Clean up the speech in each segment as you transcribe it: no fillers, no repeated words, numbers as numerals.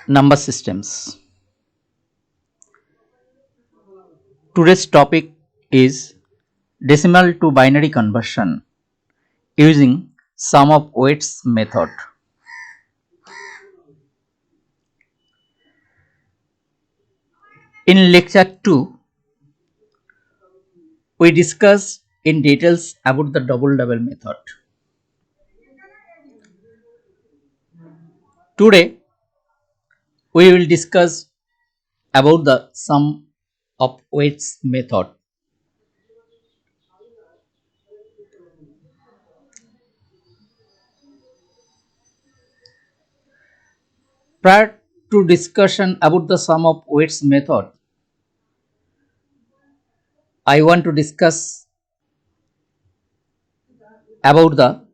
Number systems. Today's topic is decimal to binary conversion using sum of weights method. In lecture 2, we discussed in details about the double method. Today, we will discuss about the sum of weights method. Prior to discussion about the sum of weights method, I want to discuss about the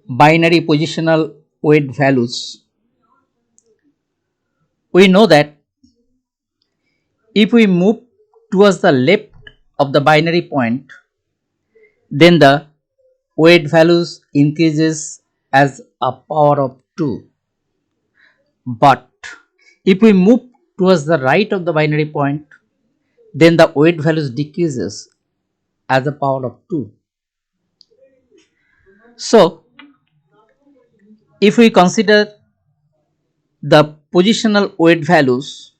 binary positional weight values. We know that if we move towards the left of the binary point, then the weight values increases as a power of 2. But if we move towards the right of the binary point, then the weight values decreases as a power of 2. So, if we consider the positional weight values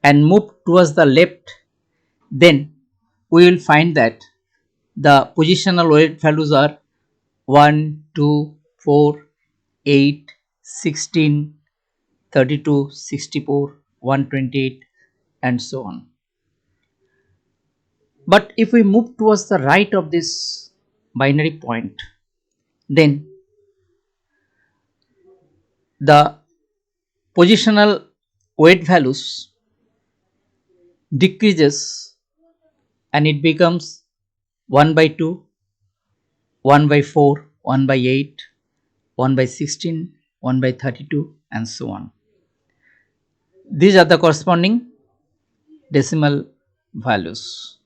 and move towards the left, then we will find that the positional weight values are 1, 2, 4, 8, 16, 32, 64, 128 and so on. But if we move towards the right of this binary point, then the positional weight values decreases and it becomes 1 by 2, 1 by 4, 1 by 8, 1 by 16, 1 by 32 and so on. These are the corresponding decimal values.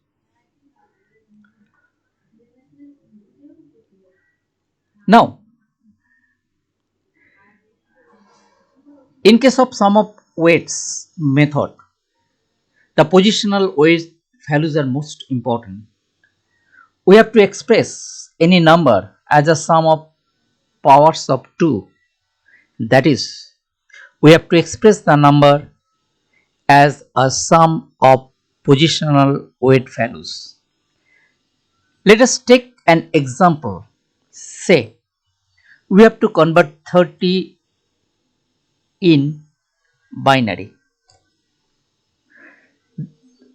Now, in case of sum of weights method, the positional weight values are most important. We have to express any number as a sum of powers of 2. That is, we have to express the number as a sum of positional weight values. Let us take an example. Say, we have to convert 30 in binary.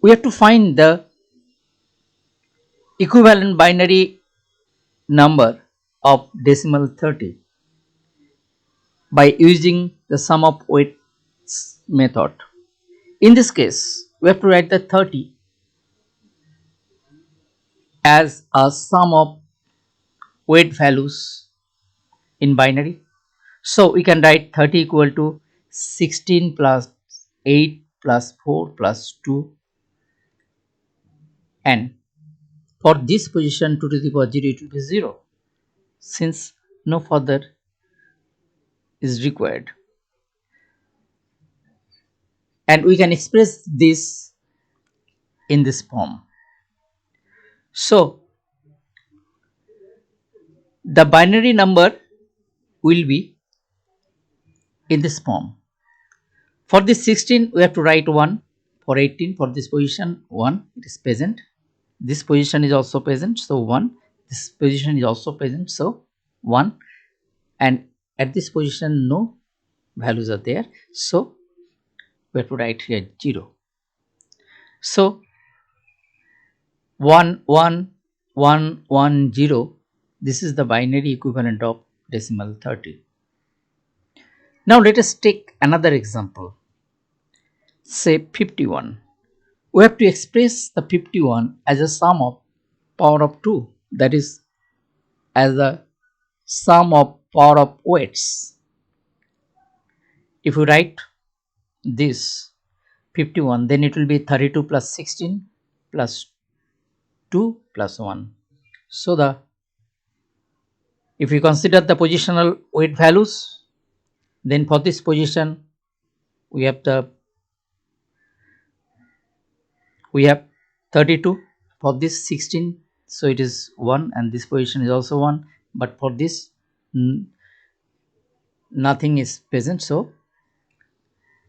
We have to find the equivalent binary number of decimal 30 by using the sum of weights method. In this case, we have to write the 30 as a sum of weight values in binary. So we can write 30 equal to 16 plus 8 plus 4 plus 2, and for this position 2 to the power 0 it will be 0 since no further is required. And we can express this in this form. So the binary number will be in this form. For this 16 we have to write 1, for 18 for this position 1 it is present, this position is also present so 1, this position is also present so 1, and at this position no values are there so we have to write here 0. So 1 1 1 1 0, this is the binary equivalent of decimal 30. Now let us take another example. Say 51. We have to express the 51 as a sum of power of 2, that is as a sum of power of weights. If we write this 51, then it will be 32 plus 16 plus 2 plus 1. So if we consider the positional weight values, then for this position we have 32 for this 16, so it is 1 and this position is also 1, but for this nothing is present, so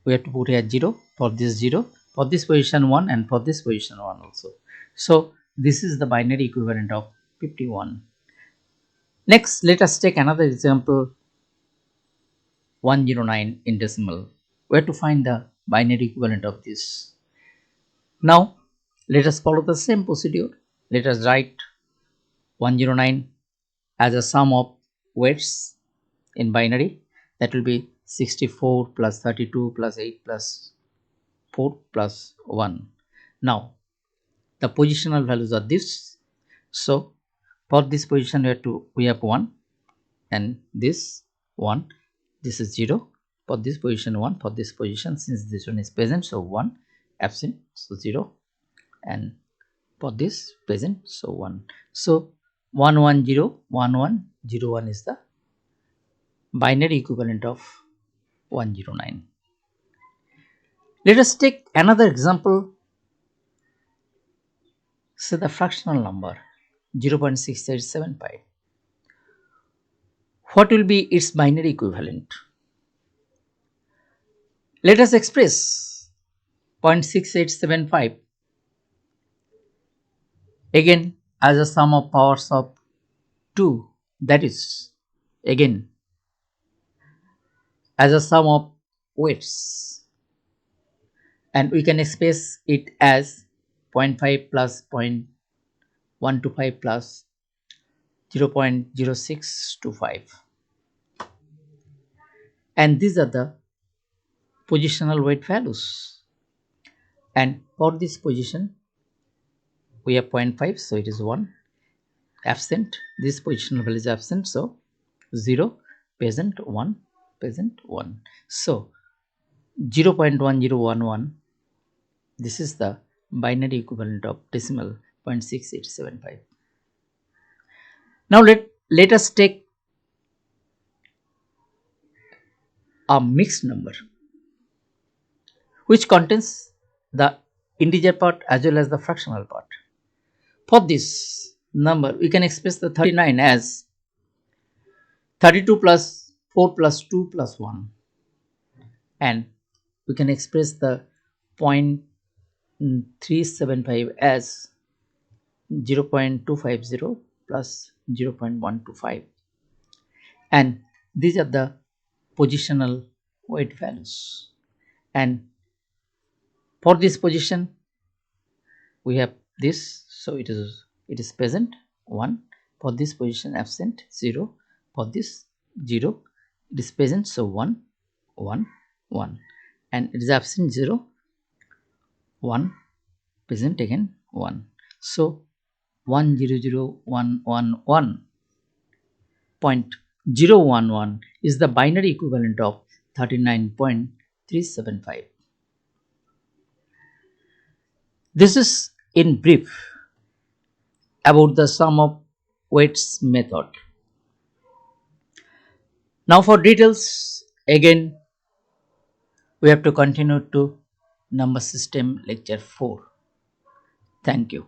we have to put here 0, for this 0, for this position 1 and for this position 1 also. So this is the binary equivalent of 51. Next, let us take another example, 109 in decimal. We have to find the binary equivalent of this. Now let us follow the same procedure. Let us write 109 as a sum of weights in binary, that will be 64 plus 32 plus 8 plus 4 plus 1. Now the positional values are this, so for this position we have 1 and this 1, this is 0, for this position 1, for this position since this one is present, so 1, absent, so 0, and for this present, so 1. So 1 1 0 1 1 0 1 is the binary equivalent of 109. Let us take another example, say the fractional number 0.6875. What will be its binary equivalent? Let us express 0.6875 again as a sum of powers of 2, that is again as a sum of weights, and we can express it as 0.5 plus 0.125 plus 0.0625, and these are the positional weight values, and for this position we have 0.5, so it is 1, absent, this positional value is absent, so 0, present 1, present 1, so 0.1011, this is the binary equivalent of decimal 0.6875. Now let us take a mixed number which contains the integer part as well as the fractional part. For this number we can express the 39 as 32 plus 4 plus 2 plus 1, and we can express the 0.375 as 0.250 plus 0.125, and these are the positional weight values, and for this position we have this, so it is present 1, for this position absent 0, for this 0, it is present, so 1 1 1, and it is absent 0 1, present again 1, so 100,111.011 is the binary equivalent of 39.375. This is in brief about the sum of weights method. Now for details, again we have to continue to number system lecture 4. Thank you.